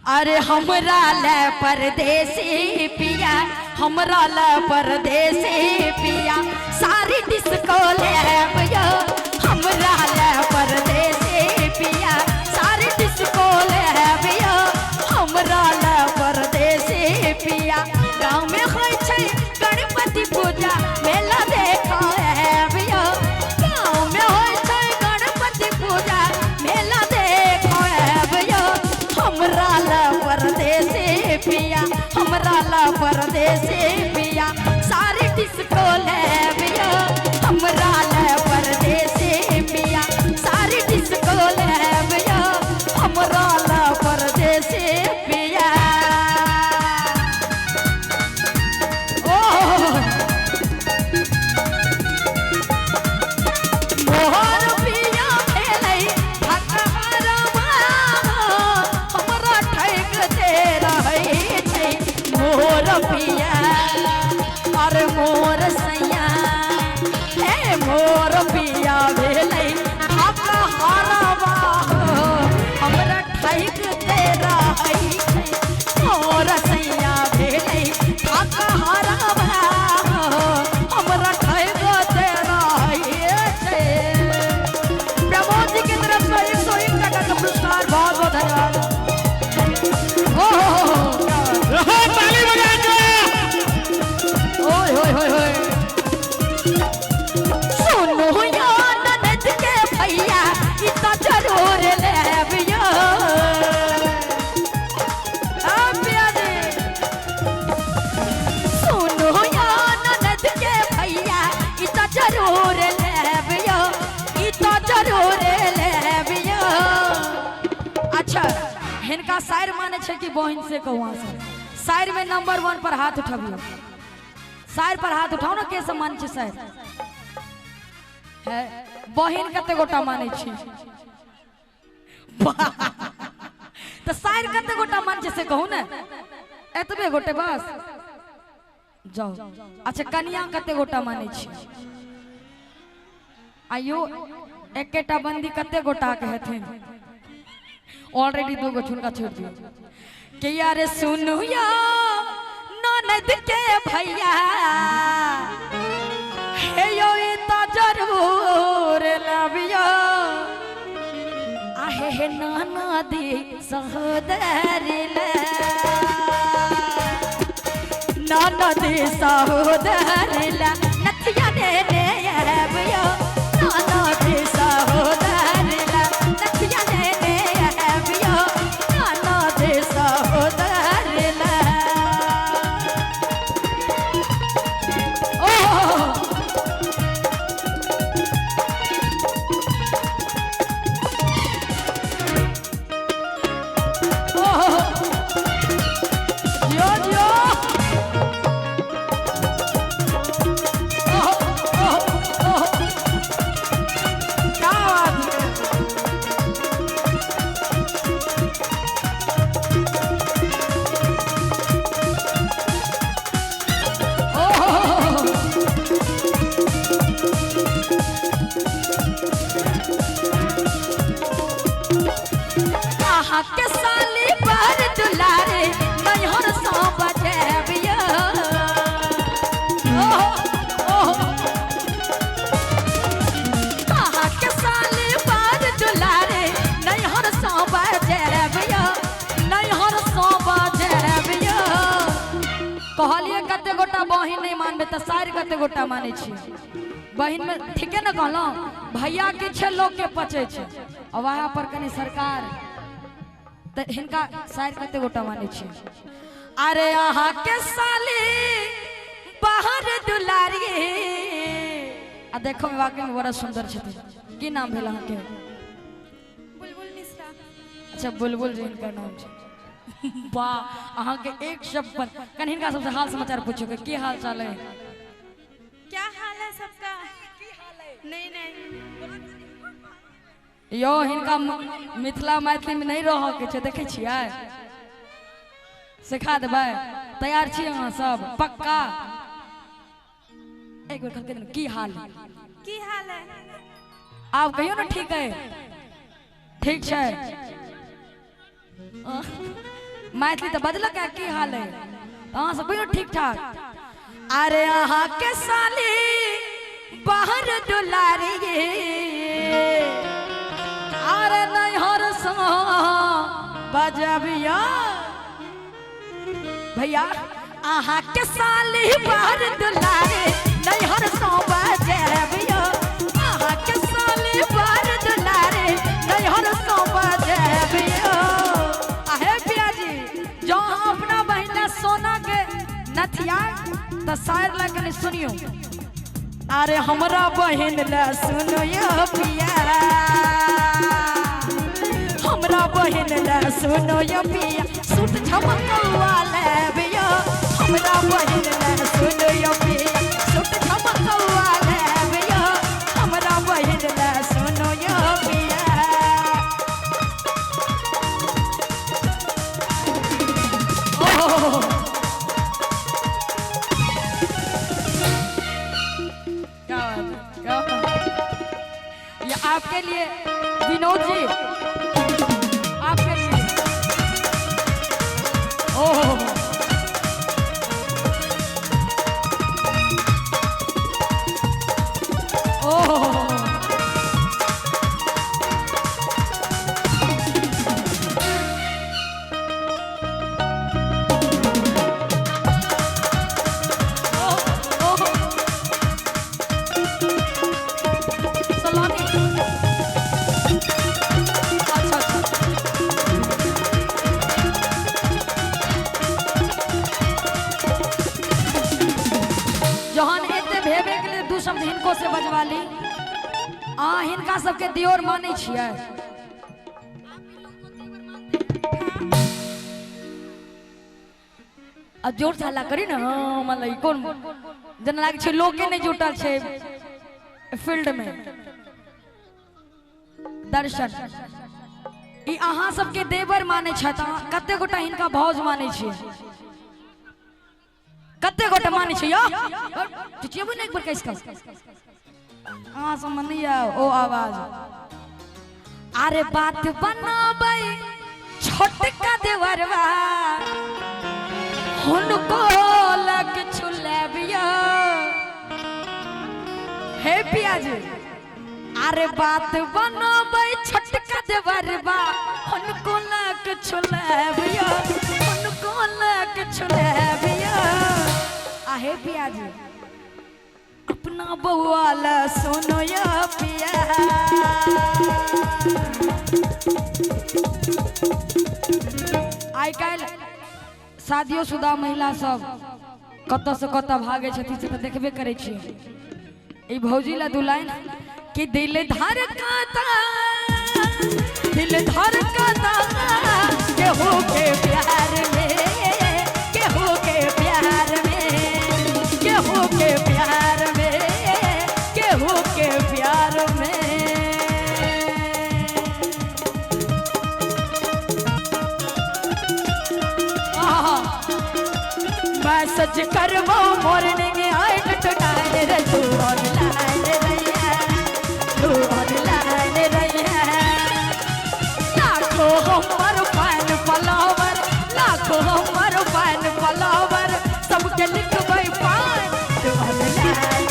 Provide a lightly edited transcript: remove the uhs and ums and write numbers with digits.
अरे हमरा ले परदेसी पिया, हमरा ले परदेसी पिया, सारी डिस्को लेबियो। हमरा ले परदेसी पिया, सारी डिस्को लेबियो। हमरा ले परदेसी पिया, गाँव में होय छै गणपति पूजा मेला देखो एबियो। गाँव में होय छै गणपति पूजा मेला देखो एबियो। हमरा ला परदेसी पिया, हमरा ला परदेसी पिया, सारी डिस्को लेबियो। हमरा ला परदेसी पिया, सारी डिस्को लेबियो। हमरा ला परदेसी पिया। मोहर पिया भेलै भकहरवा, हमरा ठैकते रहै छै मोर पिया। अरे मोर सैया हे मोर पिया भेलै भकहरवा, हमरा ठैकते रहै छै मोर सैया भेलै भकहरवा, हमरा ठैकते रहै छै। प्रमोद जी की तरफ से 101 टका का पुरस्कार, बहुत बहुत धन्यवाद। ताली बजाएंगे। ओए होए होए होए, सुनो या ननद के भैया ई तो जरूर लेबियो। पिया जी सुनो या ननद के भैया ई तो जरूर लेबियो, ई तो जरूर लेबियो। अच्छा हिनका शायर माने छै कि बहिन से कहूँ से शायर में नंबर 1 पर हाथ उठाबियो। शायर पर हाथ उठाओ ना, कैसे मान छै शायर है? बहिन कते गोटा माने छी तो शायर कते गोटा मान छै से कहू ना, एतबे गोटे बस जाओ। अच्छा कन्या कते गोटा माने छी? आयो एकेटा बंदी कते गोटा के हेथिन? ऑलरेडी 2 गो छुनका छोड़ दियो कि यार सुनु या ननद के भैया हे यो तो जरूर लबियो। आहे हे ननदी सहोदरी ले, ननदी सहोदरी ले नथिया ने आबियो। ननदी सहोदरी ले नथिया ने आबियो। ननदी सहोदरी ले के साली पर दुलारे नैहर सौ बजेबियो। के साली पर दुलारे नैहर सौ बजेबियो, नैहर सौ बजेबियो। कहलिए कते गोटा बहिन नहीं मानबे तो शायर कते गोटा माने छी? बहिन में ठीके न कहलौं, भैया के छे लोग के पचे छे। अब वहाँ पर कनी सरकार तो हिनका शायर कते गोटा माने छी? अरे अहाँ के साली बाहर दुलारी। आ देखो में वाकई में बड़ा सुंदर छथिन। की नाम भेल अहाँ के? बुलबुल मिश्रा। अच्छा बुलबुल जी इनका नाम छै। वाह अहाँ के एक शब्द कन हिनका सबसे हाल समाचार पूछो के की हाल चाल है? क्या हाल है सबका? नहीं नहीं यो हिनका मिथिला मैथिली में नहीं रह के छै, देखे छियै? सिखा देबै? तैयार छी अहाँ सब पक्का? एक बार कहते न की हाल है? की हाल है? आप कहियो ना ठीक है, ठीक है। मैथिली तो बदल क्या की हाल है अहाँ सब बोलो ठीक ठाक। अरे अहाँ के साली बाहर दुलारी अरे नैहर सो बजबिया भैया अहाँ के साली बाहर दुलारी नैहर सो बजबिया अहाँ के साली बाहर दुलारी नैहर सो बजबिया। आहे पिया जी जो अपना बहिना सोना के नथिया तो शायर लगन सुनियो। अरे हमरा बहन ला सुनो यो पिया हमरा बहन ला सुनो यो पिया सूट झमकवा लेबियो हमरा बहन ला सुनो यो पिया सूट झमकवा लेबियो हमरा बहन ला सुनो यो पिया। ओह ये आपके लिए विनोद जी आपके लिए। ओह ओह शब्द हिनको से बजवा ली हिनका सबके दियोर माने छियै। अब जोर से हल्ला करी ना मतलब कौन जना लागे छै लोग के नहीं जुटल छै फील्ड में दर्शन ई अहाँ सबके देवर माने छत कते गोटा हिनका भौज माने छियै कते गोटा माने छै यो चिचियो ने एक बार कैसे हां समझ नहीं आ ओ आवाज। अरे बात बनाबै छोटका देवरवा हुनको लग छुलेबिया हे पिया जी। अरे बात बनाबै छोटका देवरवा हुनको लग छुलेबिया हुनको लग छुलेबिया। आहे पिया जी अपना बउआ ला सुनो या पिया आइ काल्हि शादियों शुदा महिला सब कत से कत भागे छथिन से तो देखबे करे छियै। ई भौजी ला दुलाइन कि दिल धड़कता केहू के प्यार में केहू के प्यार में केहू के प्यार में केहू के प्यार में मैसेज करवो मॉर्निंग आई टुटाए रे तू